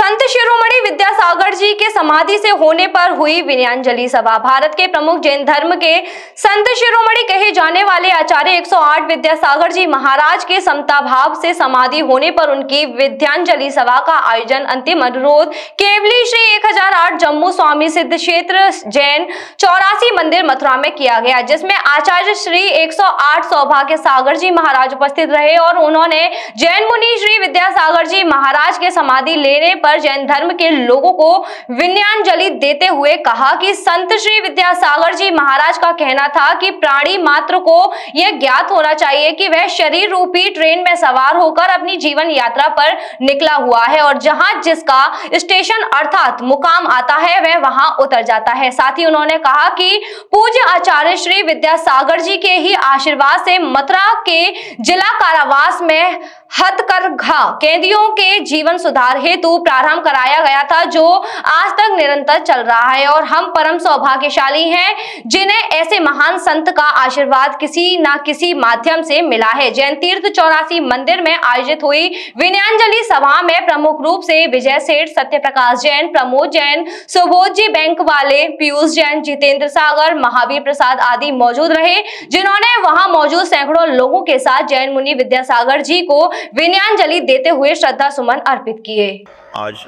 संत शिरोमणि विद्यासागर जी के समाधि से होने पर हुई विनयाञ्जलि सभा। भारत के प्रमुख जैन धर्म के संत शिरोमणि कहे जाने वाले आचार्य 108 विद्यासागर जी महाराज के समता भाव से समाधि होने पर उनकी विद्यांजलि सभा का आयोजन अंतिम अनुरोध केवली श्री 1008 जम्मू स्वामी सिद्ध क्षेत्र जैन 84 मंदिर मथुरा में किया गया, जिसमें आचार्य श्री 108 सौभाग्य सागर जी महाराज उपस्थित रहे और उन्होंने जैन मुनि श्री विद्यासागर जी महाराज के समाधि लेने पर जैन धर्म के लोगों को विनयाञ्जलि देते हुए कहा कि संत श्री विद्यासागर जी महाराज का कहना था कि प्राणी मात्र को यह ज्ञात होना चाहिए कि वह शरीर रूपी ट्रेन में सवार होकर अपनी जीवन यात्रा पर निकला हुआ है और जहां जिसका स्टेशन अर्थात मुकाम आता है वह वहां उतर जाता है। साथ ही उन्होंने कहा कि पूज्य आचार्य श्री विद्यासागर जी के ही आशीर्वाद से मथुरा के जिला कारावास में हथकरघा कैदियों के जीवन सुधार हेतु प्रारंभ कराया गया था, जो आज तक निरंतर चल रहा है और हम परम सौभाग्यशाली हैं जिन्हें ऐसे महान संत का आशीर्वाद किसी न किसी माध्यम से मिला है। जैन तीर्थ 84 मंदिर में आयोजित हुई विनयाञ्जलि सभा में प्रमुख रूप से विजय सेठ, सत्य प्रकाश जैन, प्रमोद जैन, सुबोध जी बैंक वाले, पीयूष जैन, जितेंद्र सागर, महावीर प्रसाद आदि मौजूद रहे, जिन्होंने वहां मौजूद सैकड़ों लोगों के साथ जैन मुनि विद्यासागर जी को विनयाञ्जलि देते हुए श्रद्धा सुमन अर्पित किए। आज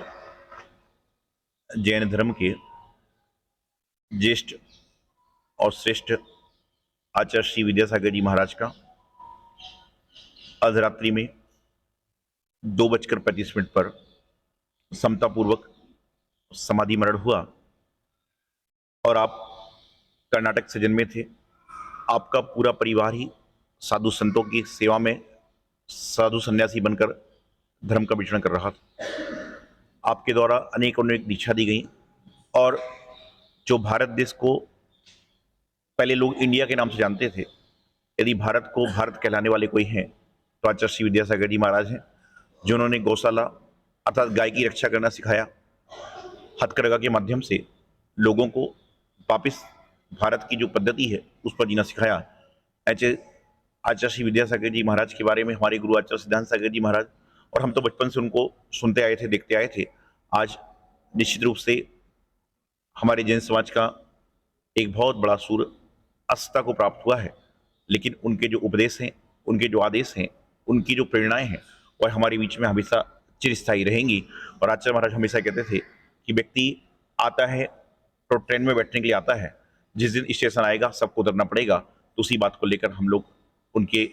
जैन धर्म के ज्येष्ठ और श्रेष्ठ आचार्य श्री विद्यासागर जी महाराज का अर्धरात्रि में 2:35 पर समतापूर्वक समाधि मरण हुआ और आप कर्नाटक से जन्मे थे। आपका पूरा परिवार ही साधु संतों की सेवा में साधु सन्यासी बनकर धर्म का विचरण कर रहा था। आपके द्वारा अनेक दीक्षा दी गई और जो भारत देश को पहले लोग इंडिया के नाम से जानते थे, यदि भारत को भारत कहलाने वाले कोई हैं तो आचार्य श्री विद्यासागर जी महाराज हैं, जिन्होंने गौशाला अर्थात गाय की रक्षा करना सिखाया। हथकरघा के माध्यम से लोगों को वापस भारत की जो पद्धति है उस पर जीना सिखाया। ऐसे आचार्य श्री विद्यासागर जी महाराज के बारे में हमारे गुरु आचार्य सिद्धांत सागर जी महाराज, और हम तो बचपन से उनको सुनते आए थे, देखते आए थे। आज निश्चित रूप से हमारे जैन समाज का एक बहुत बड़ा सूर अस्ता को प्राप्त हुआ है, लेकिन उनके जो उपदेश हैं, उनके जो आदेश हैं, उनकी जो प्रेरणाएं हैं वह हमारे बीच में हमेशा चिरस्थायी रहेंगी। और आचार्य महाराज हमेशा कहते थे कि व्यक्ति आता है तो ट्रेन में बैठने के लिए आता है, जिस दिन स्टेशन आएगा सबको उतरना पड़ेगा। तो उसी बात को लेकर हम लोग उनके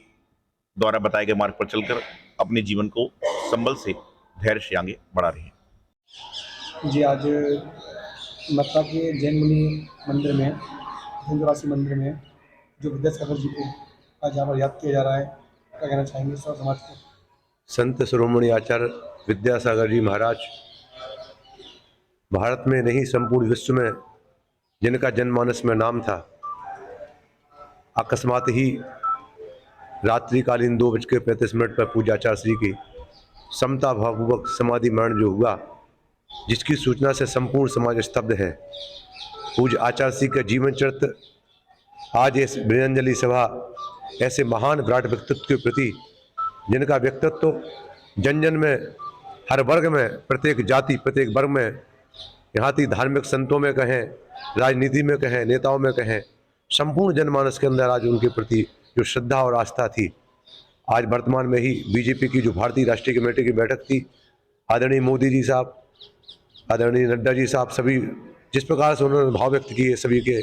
द्वारा बताए गए मार्ग पर चलकर अपने जीवन को संबल से धैर्य से आगे बढ़ा रहे हैं। जी, आज मथुरा के जैन मुनि मंदिर में, 84 मंदिर में जो विद्यासागर जी को आज यहाँ पर याद किया जा रहा है, क्या कहना चाहेंगे सब समाज को? संत शिरोमणि आचार्य विद्यासागर जी महाराज भारत में नहीं संपूर्ण विश्व में जिनका जनमानस में नाम था, अकस्मात ही रात्रिकालीन 2:35 पर पूज्य आचार्य श्री की समता भावपूर्वक समाधि मरण जो हुआ, जिसकी सूचना से संपूर्ण समाज स्तब्ध है। पूज्य आचार्य श्री का जीवन चरित्र आज इस विनयाञ्जलि सभा ऐसे महान विराट व्यक्तित्व के प्रति, जिनका व्यक्तित्व जन जन में, हर वर्ग में, प्रत्येक जाति, प्रत्येक वर्ग में, यहाँ तक धार्मिक संतों में कहें, राजनीति में कहें, नेताओं में कहें, संपूर्ण जनमानस के अंदर आज उनके प्रति जो श्रद्धा और आस्था थी। आज वर्तमान में ही बीजेपी की जो भारतीय राष्ट्रीय कमेटी की बैठक थी, आदरणीय मोदी जी साहब, आदरणीय नड्डा जी साहब, सभी जिस प्रकार से उन्होंने भाव व्यक्त किए, सभी के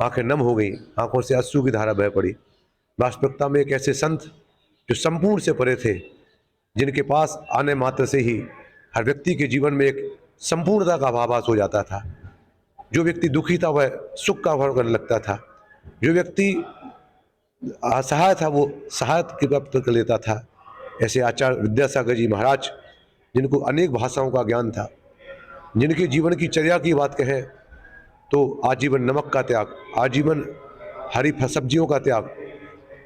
आंखें नम हो गई, आंखों से अश्रु की धारा बह पड़ी। वास्तविकता में एक ऐसे संत जो संपूर्ण से परे थे, जिनके पास आने मात्र से ही हर व्यक्ति के जीवन में एक संपूर्णता का आभास हो जाता था। जो व्यक्ति दुखी था वह सुख का अनुभव करने लगता था, जो व्यक्ति असहाय था वो सहायता की प्राप्त कर लेता था। ऐसे आचार्य विद्यासागर जी महाराज, जिनको अनेक भाषाओं का ज्ञान था, जिनके जीवन की चर्या की बात कहें तो आजीवन नमक का त्याग, आजीवन हरी सब्जियों का त्याग,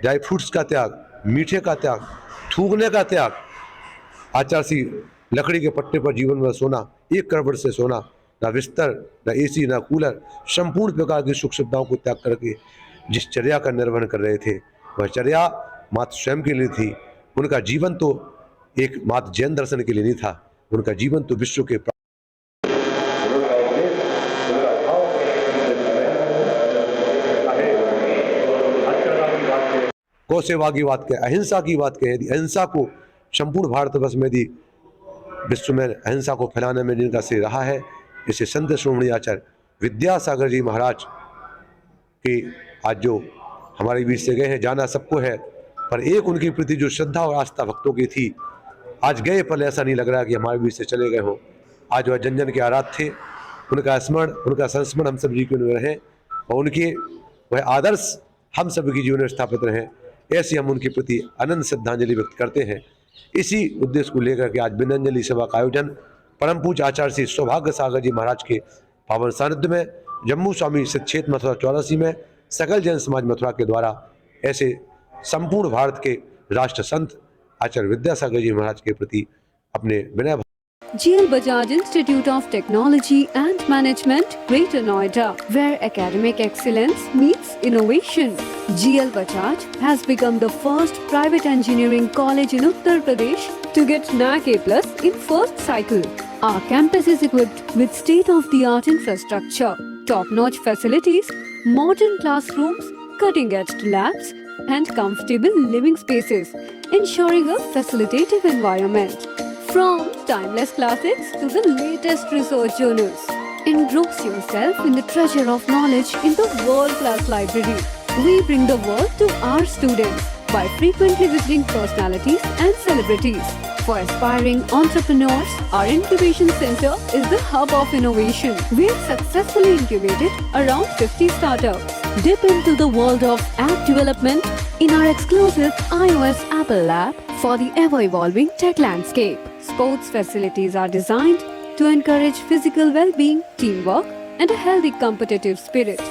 ड्राई फ्रूट्स का त्याग, मीठे का त्याग, थूकने का त्याग। आचार्य श्री लकड़ी के पट्टे पर जीवन में सोना, एक करवट से सोना, ना बिस्तर, ना एसी, ना कूलर, संपूर्ण प्रकार की सुख सुविधाओं को त्याग करके जिस चर्या का निर्वहन कर रहे थे, वह चर्या मात्र स्वयं के लिए थी। उनका जीवन तो एक मात्र जैन दर्शन के लिए नहीं था, उनका जीवन तो विश्व के गौसेवा की बात करें, अहिंसा की बात करें, यदि अहिंसा को संपूर्ण भारतवर्ष में यदि विश्व में अहिंसा को फैलाने में जिनका श्रेय रहा है, इसे संत शिरोमणि आचार्य विद्यासागर जी महाराज के आज जो हमारे बीच से गए हैं, जाना सबको है, पर एक उनके प्रति जो श्रद्धा और आस्था भक्तों की थी, आज गए पर ऐसा नहीं लग रहा कि हमारे बीच से चले गए हों। आज वह जन जन के आराध्य थे, उनका स्मरण, उनका संस्मरण हम सभी के में रहे और उनके वह आदर्श हम सभी के जीवन में स्थापित रहे। ऐसे हम उनके प्रति अनंत श्रद्धांजलि व्यक्त करते हैं। इसी उद्देश्य को लेकर के आज विनयांजलि सभा का आयोजन परम पूज्य आचार्य श्री सौभाग्य सागर जी महाराज के पावन सानिध्य में जम्मू स्वामी सिद्ध क्षेत्र मथुरा 84 में सकल जैन समाज मथुरा के द्वारा ऐसे संपूर्ण भारत के राष्ट्र संत आचार्य विद्यासागर जी महाराज के प्रति अपने विनय GL Bajaj Institute of Technology and Management, Greater Noida, where academic excellence meets innovation. GL Bajaj has become the first private engineering college in Uttar Pradesh to get NAC A+ in first cycle. Our campus is equipped with state-of-the-art infrastructure, top-notch facilities, modern classrooms, cutting-edge labs, and comfortable living spaces, ensuring a facilitative environment. From timeless classics to the latest research journals, engross yourself in the treasure of knowledge in the world-class library. We bring the world to our students by frequently visiting personalities and celebrities. For aspiring entrepreneurs, our incubation center is the hub of innovation. We've successfully incubated around 50 startups. Dip into the world of app development in our exclusive iOS Apple lab for the ever-evolving tech landscape. Sports facilities are designed to encourage physical well-being, teamwork, and a healthy competitive spirit.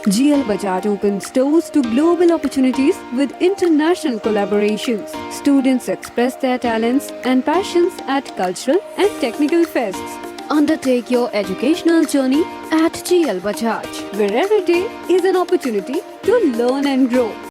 GL Bajaj opens doors to global opportunities with international collaborations. Students express their talents and passions at cultural and technical fests. Undertake your educational journey at GL Bajaj, where every day is an opportunity to learn and grow.